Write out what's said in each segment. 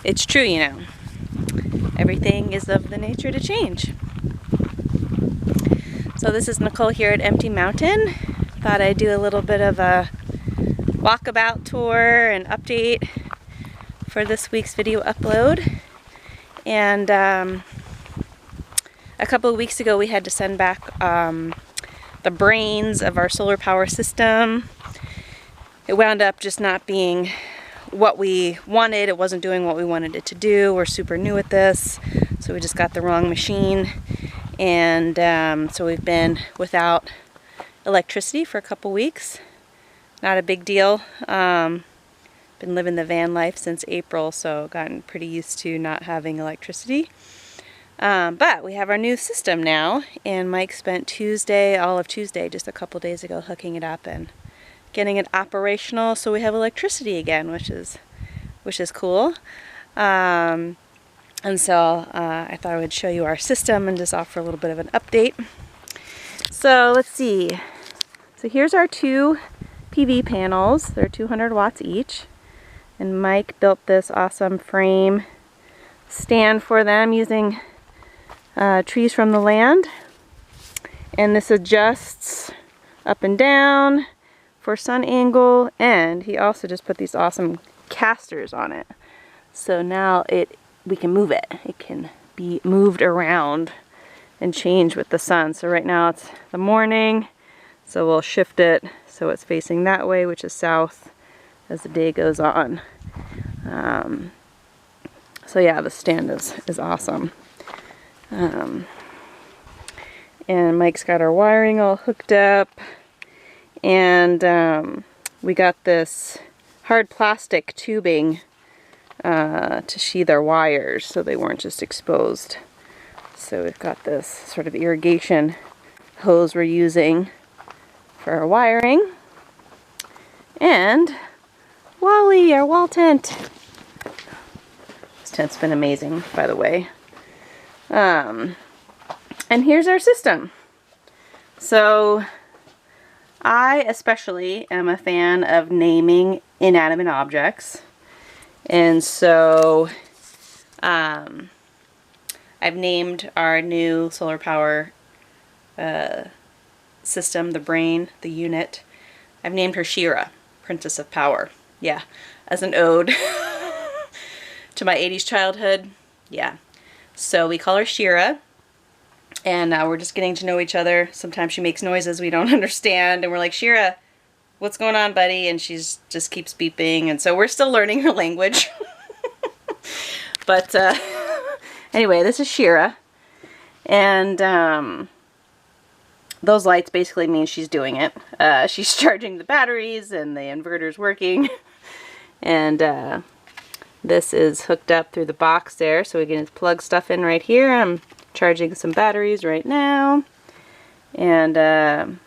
it's true, you know. Everything is of the nature to change. So this is Nicole here at Empty Mountain. Thought I'd do a little bit of a walkabout tour and update for this week's video upload. And a couple of weeks ago we had to send back the brains of our solar power system. It wound up just not being what we wanted. It wasn't doing what we wanted it to do. We're super new at this, so we just got the wrong machine. And so we've been without electricity for a couple weeks. Not a big deal. Been living the van life since April, so gotten pretty used to not having electricity. But we have our new system now, and Mike spent all of Tuesday, just a couple days ago, hooking it up and getting it operational, so we have electricity again, which is cool. And so I thought I would show you our system and just offer a little bit of an update. So let's see. So here's our two PV panels. They're 200 watts each. And Mike built this awesome frame stand for them using trees from the land. And this adjusts up and down for sun angle, and he also just put these awesome casters on it. So now we can move it. It can be moved around and change with the sun. So right now it's the morning, so we'll shift it so it's facing that way, which is south, as the day goes on. So yeah, the stand is awesome. And Mike's got our wiring all hooked up, and we got this hard plastic tubing to sheathe our wires so they weren't just exposed. So we've got this sort of irrigation hose we're using for our wiring. And Wally, our wall tent. This tent's been amazing, by the way. And here's our system. So I especially am a fan of naming inanimate objects. And so I've named our new solar power system, the brain, the unit. I've named her Shira, Princess of Power. Yeah, as an ode to my 80s childhood. Yeah. So we call her Shira, and we're just getting to know each other. Sometimes she makes noises we don't understand, and we're like, Shira, what's going on, buddy? And she just keeps beeping, and so we're still learning her language. But anyway, this is Shira, and those lights basically mean she's doing it. She's charging the batteries, and the inverter's working, and this is hooked up through the box there, so we can just plug stuff in right here. I'm charging some batteries right now, and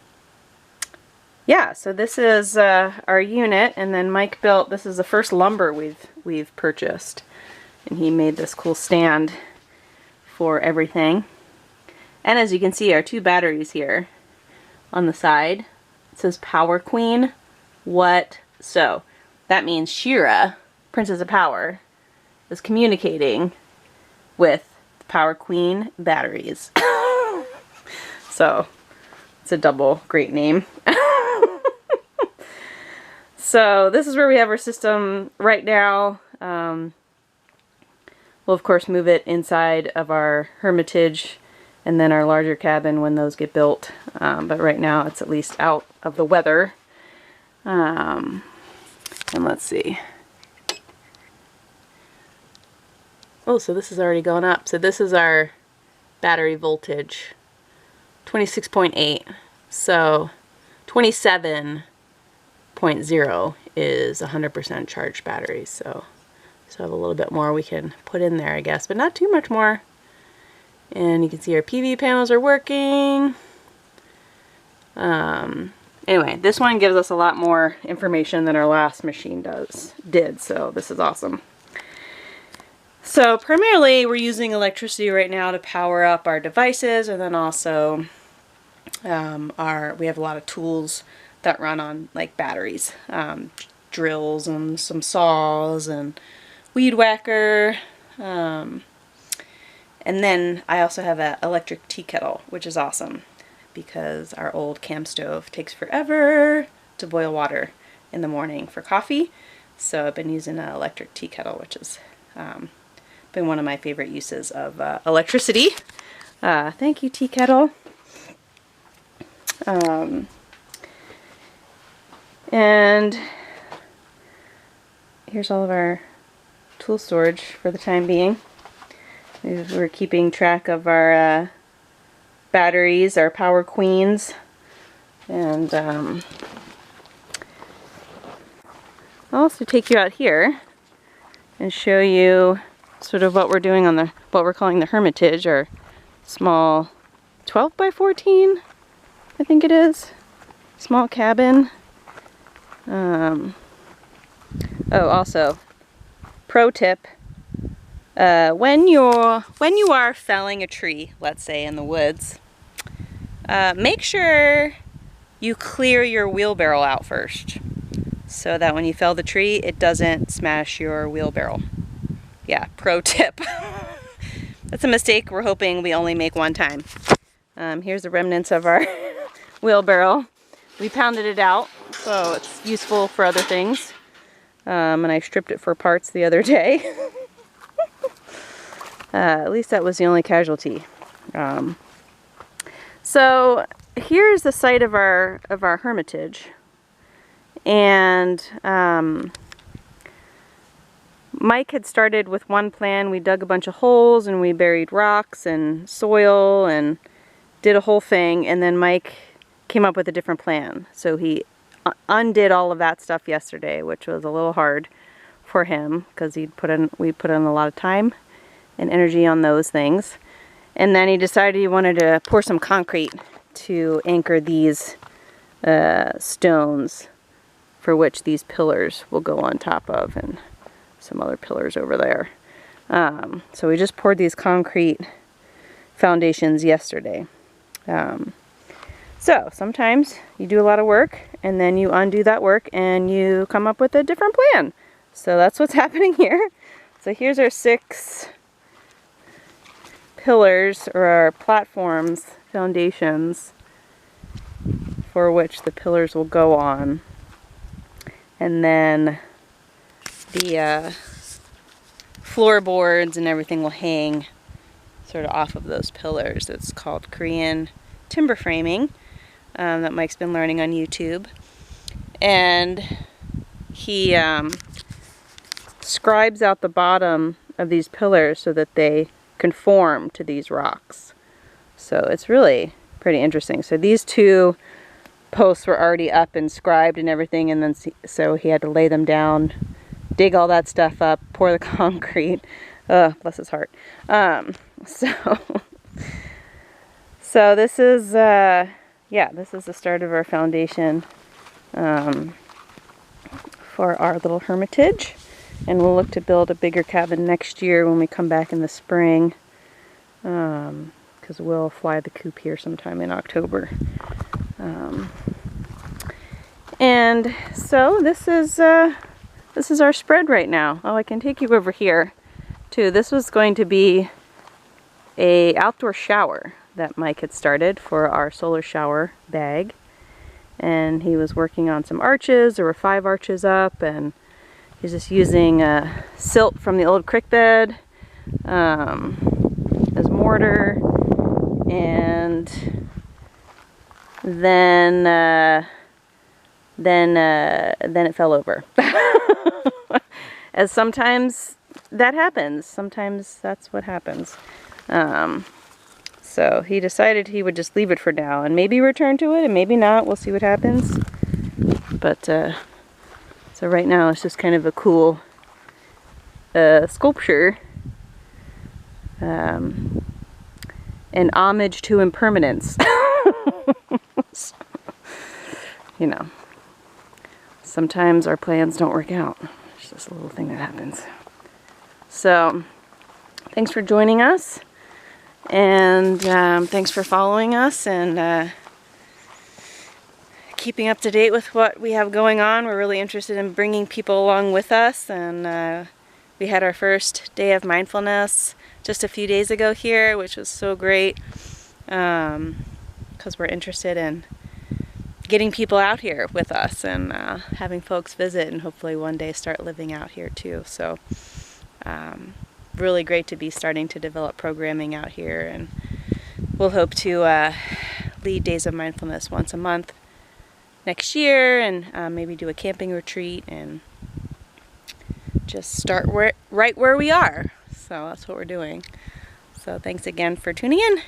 yeah, so this is our unit, and then Mike built, this is the first lumber we've purchased, and he made this cool stand for everything. And as you can see, our two batteries here on the side, it says Power Queen. What? So that means Shira, Princess of Power, is communicating with the Power Queen batteries. So it's a double great name. So this is where we have our system right now. We'll of course move it inside of our hermitage and then our larger cabin when those get built. But right now it's at least out of the weather. And let's see. Oh, so this has already gone up. So this is our battery voltage, 26.8. So 27.0 is 100% charged battery. So have a little bit more we can put in there, I guess, but not too much more. And you can see our PV panels are working. Anyway, this one gives us a lot more information than our last machine did, so this is awesome. So primarily we're using electricity right now to power up our devices, and then also we have a lot of tools that run on like batteries, drills and some saws and weed whacker, and then I also have an electric tea kettle, which is awesome because our old camp stove takes forever to boil water in the morning for coffee. So I've been using an electric tea kettle, which has been one of my favorite uses of electricity. Thank you, tea kettle. And here's all of our tool storage for the time being. We're keeping track of our batteries, our power queens, and I'll also take you out here and show you sort of what we're doing on what we're calling the hermitage, or small 12 by 14, I think it is, small cabin. Oh, also, pro tip, when you are felling a tree, let's say in the woods, make sure you clear your wheelbarrow out first, so that when you fell the tree, it doesn't smash your wheelbarrow. Yeah, pro tip. That's a mistake we're hoping we only make one time. Here's the remnants of our wheelbarrow. We pounded it out, so it's useful for other things. And I stripped it for parts the other day. At least that was the only casualty. So here's the site of our hermitage, and Mike had started with one plan. We dug a bunch of holes and we buried rocks and soil and did a whole thing, and then Mike came up with a different plan. So he undid all of that stuff yesterday, which was a little hard for him because we put in a lot of time and energy on those things. And then he decided he wanted to pour some concrete to anchor these stones, for which these pillars will go on top of, and some other pillars over there. So we just poured these concrete foundations yesterday. So sometimes you do a lot of work and then you undo that work and you come up with a different plan. So that's what's happening here. So here's our 6 pillars, or our platforms, foundations, for which the pillars will go on. And then the floorboards and everything will hang sort of off of those pillars. It's called Korean timber framing, that Mike's been learning on YouTube. And he scribes out the bottom of these pillars so that they conform to these rocks. So it's really pretty interesting. So these 2 posts were already up and scribed and everything, and then so he had to lay them down, dig all that stuff up, pour the concrete. Bless his heart. So this is this is the start of our foundation for our little hermitage, and we'll look to build a bigger cabin next year when we come back in the spring, because we'll fly the coop here sometime in October. And so this is our spread right now. Oh, I can take you over here too. This was going to be a outdoor shower that Mike had started for our solar shower bag, and he was working on some arches. There were 5 arches up, and he's just using silt from the old creek bed as mortar, and then it fell over. As sometimes that happens. Sometimes that's what happens. So he decided he would just leave it for now and maybe return to it, and maybe not. We'll see what happens. But so right now it's just kind of a cool sculpture, an homage to impermanence. You know, sometimes our plans don't work out. It's just a little thing that happens. So thanks for joining us, and thanks for following us and keeping up to date with what we have going on. We're really interested in bringing people along with us, and we We had our first day of mindfulness just a few days ago here, which was so great, because we're interested in getting people out here with us and having folks visit and hopefully one day start living out here too. So really great to be starting to develop programming out here, and we'll hope to lead days of mindfulness once a month next year, and maybe do a camping retreat and just start right where we are. So that's what we're doing. So thanks again for tuning in.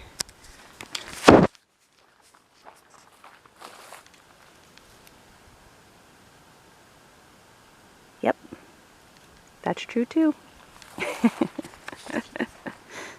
Yep, that's true too.